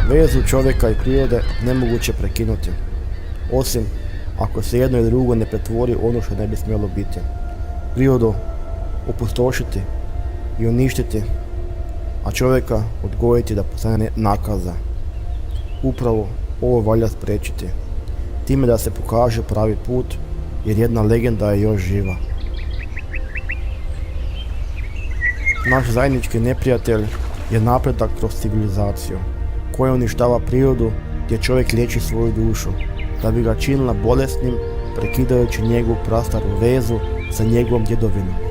Vezu čovjeka i prirode nemoguće prekinuti, osim ako se jedno ili drugo ne pretvori u ono što ne bi smjelo biti. Prirodu opustošiti i uništiti, a čovjeka odgojiti da postane nakaza. Upravo ovo valja spriječiti, time da se pokaže pravi put, jer jedna legenda je još živa. Naš zajednički neprijatelj je napredak kroz civilizaciju, koja uništava prirodu gdje čovjek liječi svoju dušu, da bi ga činila bolesnim, prekidajući njegovu prastaru vezu sa njegovom djedovinom.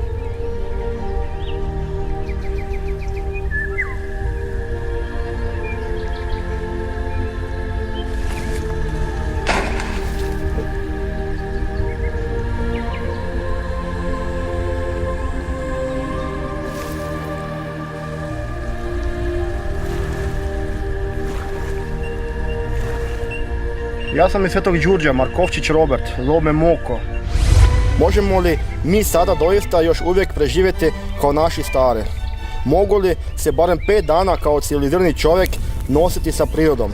Ja sam iz Svetog Đurđa, Markovčić Robert, zove me Moko. Možemo li mi sada doista još uvijek preživjeti kao naši stari? Mogu li se barem 5 dana kao civilizirani čovjek nositi sa prirodom?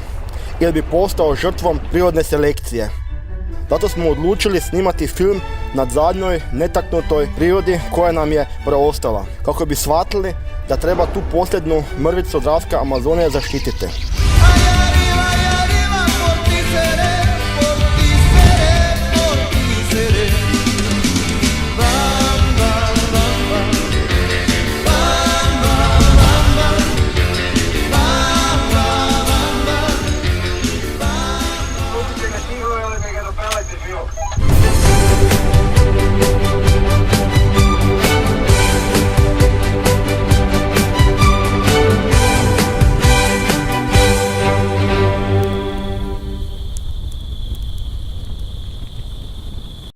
Ili bi postao žrtvom prirodne selekcije? Zato smo odlučili snimati film nad zadnjoj netaknutoj prirodi koja nam je preostala, kako bi shvatili da treba tu posljednju mrvicu Dravske Amazonije zaštititi.